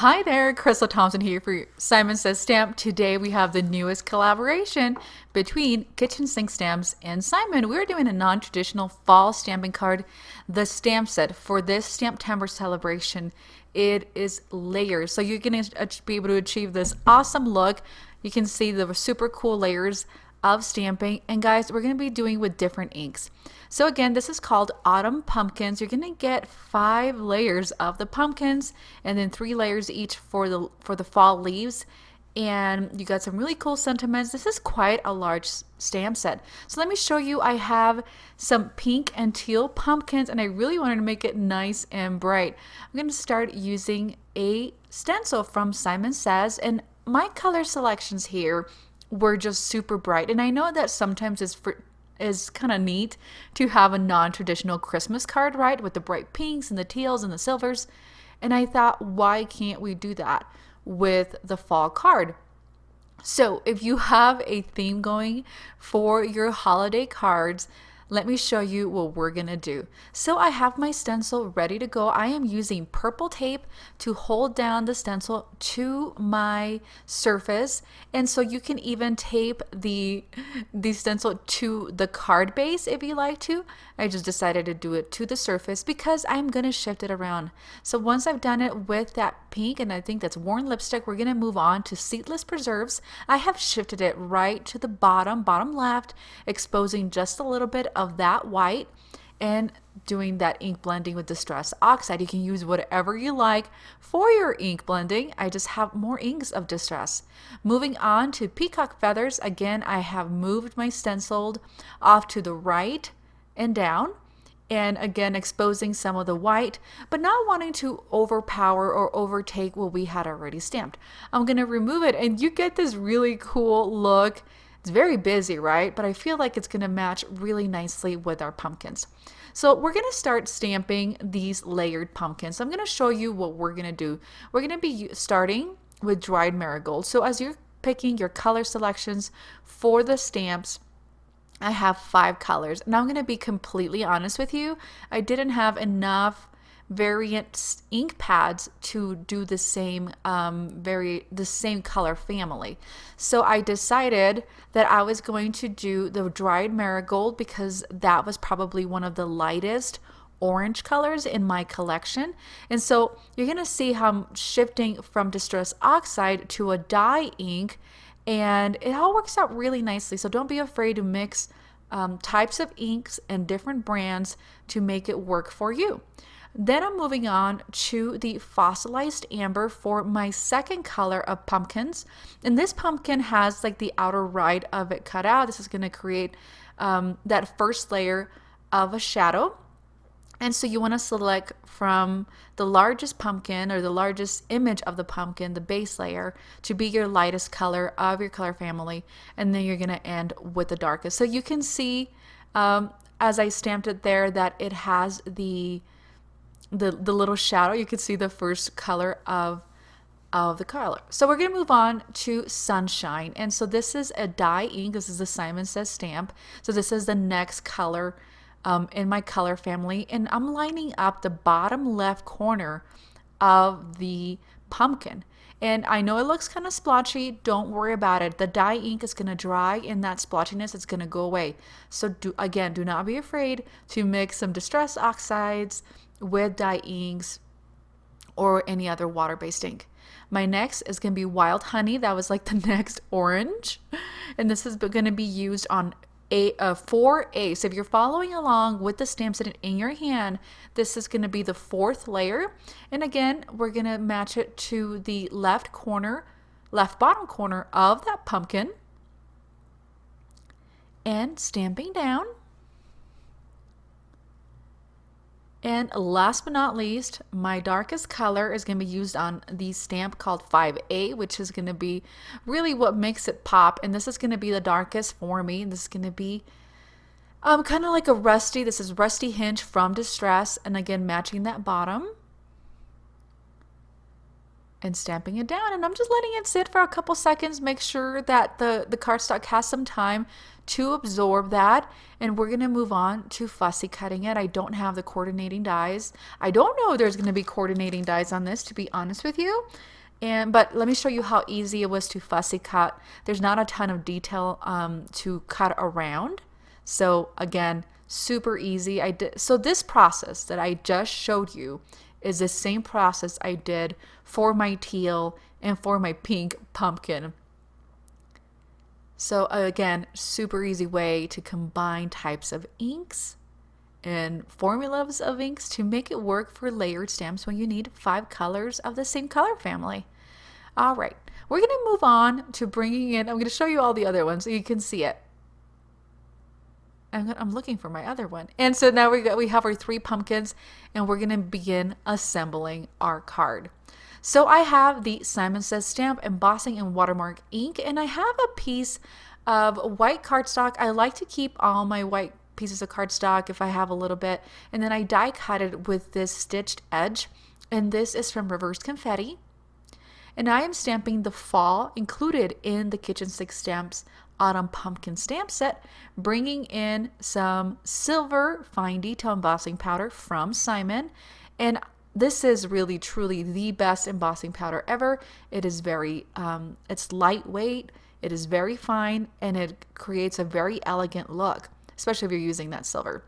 Hi there, Crystal Thompson here for Simon Says Stamp. Today we have the newest collaboration between Kitchen Sink Stamps and Simon. We're doing a non-traditional fall stamping card, the stamp set for this Stamptember celebration. It is layers, so you're going to be able to achieve this awesome look. You can see the super cool layers of stamping, and guys, we're going to be doing with different inks. So again, this is called Autumn Pumpkins. You're going to get 5 layers of the pumpkins and then 3 layers each for the fall leaves, and you got some really cool sentiments. This is quite a large stamp set. So let me show you. I have some pink and teal pumpkins, and I really wanted to make it nice and bright. I'm going to start using a stencil from Simon Says, and my color selections here were just super bright. And I know that sometimes is kind of neat to have a non-traditional Christmas card, right? With the bright pinks and the teals and the silvers. And I thought, why can't we do that with the fall card? So if you have a theme going for your holiday cards, let me show you what we're gonna do. So I have my stencil ready to go. I am using purple tape to hold down the stencil to my surface. And so you can even tape the stencil to the card base if you like to. I just decided to do it to the surface because I'm gonna shift it around. So once I've done it with that pink, and I think that's worn lipstick, we're gonna move on to Seedless Preserves. I have shifted it right to the bottom left, exposing just a little bit of that white and doing that ink blending with Distress Oxide. You can use whatever you like for your ink blending. I just have more inks of Distress. Moving on to Peacock Feathers. Again, I have moved my stenciled off to the right and down, and again exposing some of the white, but not wanting to overpower or overtake what we had already stamped. I'm going to remove it, and you get this really cool look. It's very busy, right? But I feel like it's going to match really nicely with our pumpkins. So we're going to start stamping these layered pumpkins. So I'm going to show you what we're going to do. We're going to be starting with dried marigold. So as you're picking your color selections for the stamps, I have 5 colors. Now I'm going to be completely honest with you. I didn't have enough variant ink pads to do the same color family. So I decided that I was going to do the dried marigold because that was probably one of the lightest orange colors in my collection. And so you're going to see how I'm shifting from Distress Oxide to a dye ink, and it all works out really nicely. So don't be afraid to mix types of inks and different brands to make it work for you. Then I'm moving on to the fossilized amber for my second color of pumpkins. And this pumpkin has like the outer right of it cut out. This is going to create that first layer of a shadow. And so you want to select from the largest pumpkin or the largest image of the pumpkin, the base layer, to be your lightest color of your color family. And then you're going to end with the darkest. So you can see as I stamped it there that it has the little shadow. You can see the first color of the color. So we're going to move on to Sunshine. And so this is a dye ink. This is the Simon Says stamp. So this is the next color in my color family, and I'm lining up the bottom left corner of the pumpkin. And I know it looks kind of splotchy. Don't worry about it. The dye ink is going to dry, and that splotchiness is going to go away. So do not be afraid to mix some Distress Oxides with dye inks or any other water-based ink. My next is going to be Wild Honey. That was like the next orange, and this is going to be used on 4A. So if you're following along with the stamp set in your hand, this is going to be the 4th layer. And again, we're going to match it to the left bottom corner of that pumpkin, and stamping down. And last but not least, my darkest color is going to be used on the stamp called 5A, which is going to be really what makes it pop. And this is going to be the darkest for me. And this is going to be kind of like a rusty. This is Rusty Hinge from Distress. And again, matching that bottom. and stamping it down, and I'm just letting it sit for a couple seconds, make sure that the cardstock has some time to absorb that, and we're going to move on to fussy cutting it. I don't have the coordinating dies. I don't know if there's going to be coordinating dies on this, to be honest with you. But let me show you how easy it was to fussy cut. There's not a ton of detail to cut around. So again, super easy. So this process that I just showed you is the same process I did for my teal and for my pink pumpkin. So again, super easy way to combine types of inks and formulas of inks to make it work for layered stamps when you need 5 colors of the same color family. All right, we're going to move on to bringing in, I'm going to show you all the other ones so you can see it. I'm looking for my other one. And so now we have our 3 pumpkins, and we're going to begin assembling our card. So I have the Simon Says Stamp Embossing and Watermark ink, and I have a piece of white cardstock. I like to keep all my white pieces of cardstock if I have a little bit, and then I die cut it with this stitched edge, and this is from Reverse Confetti. And I am stamping the fall included in the Kitchen Sink Stamps Autumn Pumpkin Stamp Set, bringing in some silver fine detail embossing powder from Simon. And this is really truly the best embossing powder ever. It is very, it's lightweight, it is very fine, and it creates a very elegant look, especially if you're using that silver.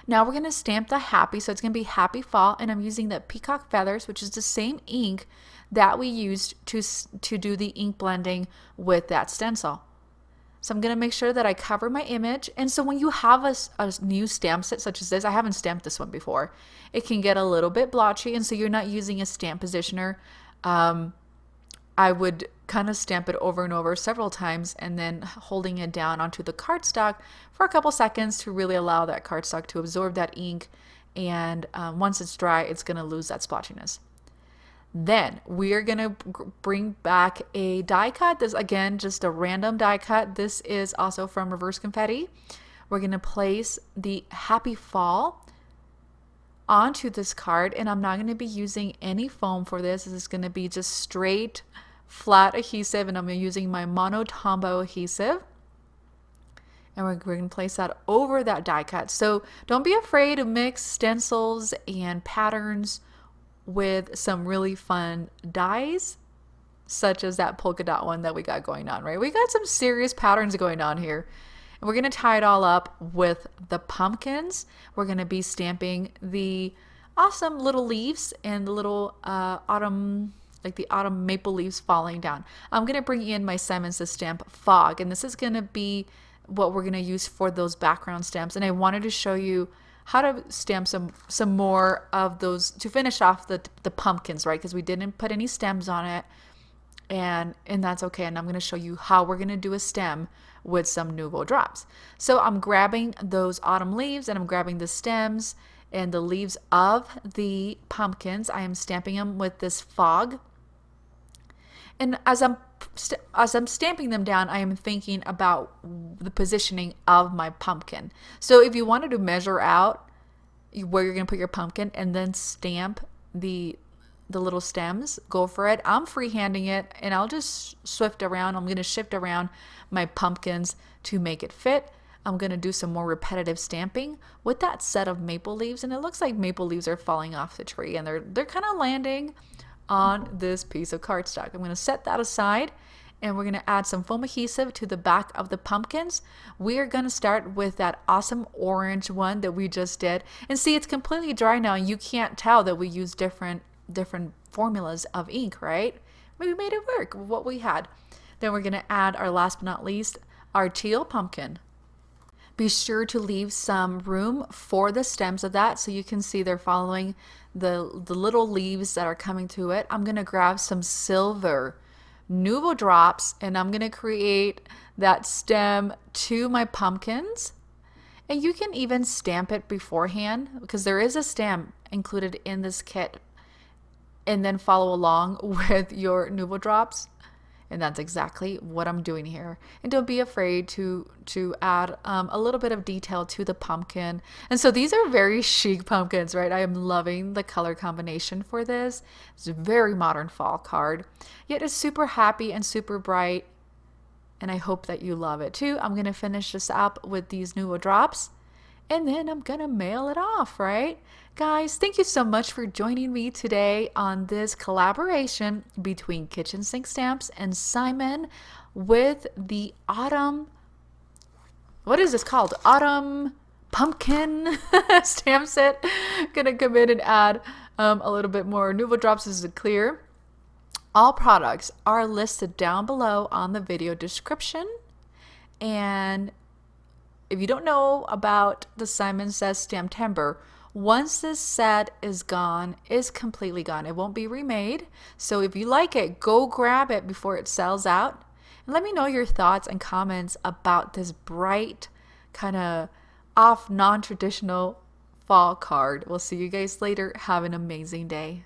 Now we're going to stamp the Happy, so it's going to be Happy Fall, and I'm using the Peacock Feathers, which is the same ink that we used to do the ink blending with that stencil. So I'm going to make sure that I cover my image. And so when you have a new stamp set such as this, I haven't stamped this one before, it can get a little bit blotchy, and so you're not using a stamp positioner. I would kind of stamp it over and over several times and then holding it down onto the cardstock for a couple seconds to really allow that cardstock to absorb that ink. And once it's dry, it's going to lose that splotchiness. Then we are going to bring back a die cut. This again, just a random die cut. This is also from Reverse Confetti. We're going to place the Happy Fall onto this card, and I'm not going to be using any foam for this. This is going to be just straight flat adhesive, and I'm using my mono Tombow adhesive. And we're going to place that over that die cut. So don't be afraid to mix stencils and patterns with some really fun dies, such as that polka dot one that we got going on, right? We got some serious patterns going on here. And we're going to tie it all up with the pumpkins. We're going to be stamping the awesome little leaves and the little autumn, like the autumn maple leaves falling down. I'm going to bring in my Simon Says Stamp Fog, and this is going to be what we're going to use for those background stamps. And I wanted to show you how to stamp some more of those to finish off the pumpkins, right? Because we didn't put any stems on it, and that's okay. And I'm going to show you how we're going to do a stem with some Nouveau drops. So I'm grabbing those autumn leaves, and I'm grabbing the stems and the leaves of the pumpkins. I am stamping them with this fog. And as I'm stamping them down, I am thinking about the positioning of my pumpkin. So if you wanted to measure out where you're going to put your pumpkin and then stamp the little stems, go for it. I'm freehanding it, and I'll just shift around. I'm going to shift around my pumpkins to make it fit. I'm going to do some more repetitive stamping with that set of maple leaves, and it looks like maple leaves are falling off the tree, and they're kind of landing on this piece of cardstock. I'm going to set that aside, and we're going to add some foam adhesive to the back of the pumpkins. We are going to start with that awesome orange one that we just did. And see, it's completely dry now, and you can't tell that we use different formulas of ink, right? We made it work with what we had. Then we're going to add our last but not least, our teal pumpkin. Be sure to leave some room for the stems of that, so you can see they're following the little leaves that are coming to it. I'm going to grab some silver Nouveau drops, and I'm going to create that stem to my pumpkins. And you can even stamp it beforehand, because there is a stamp included in this kit, and then follow along with your Nouveau drops. And that's exactly what I'm doing here. And don't be afraid to add a little bit of detail to the pumpkin. And so these are very chic pumpkins, right? I am loving the color combination for this. It's a very modern fall card, yet it's super happy and super bright. And I hope that you love it too. I'm going to finish this up with these Nuvo drops, and then I'm going to mail it off, right? Guys, thank you so much for joining me today on this collaboration between Kitchen Sink Stamps and Simon with the autumn, what is this called? Autumn pumpkin stamp set. Gonna come in and add a little bit more Nuvo drops. This is clear. All products are listed down below on the video description. And if you don't know about the Simon Says Stamptember, once this set is gone, is completely gone. It won't be remade. So if you like it, go grab it before it sells out. And let me know your thoughts and comments about this bright, kind of off non-traditional fall card. We'll see you guys later. Have an amazing day.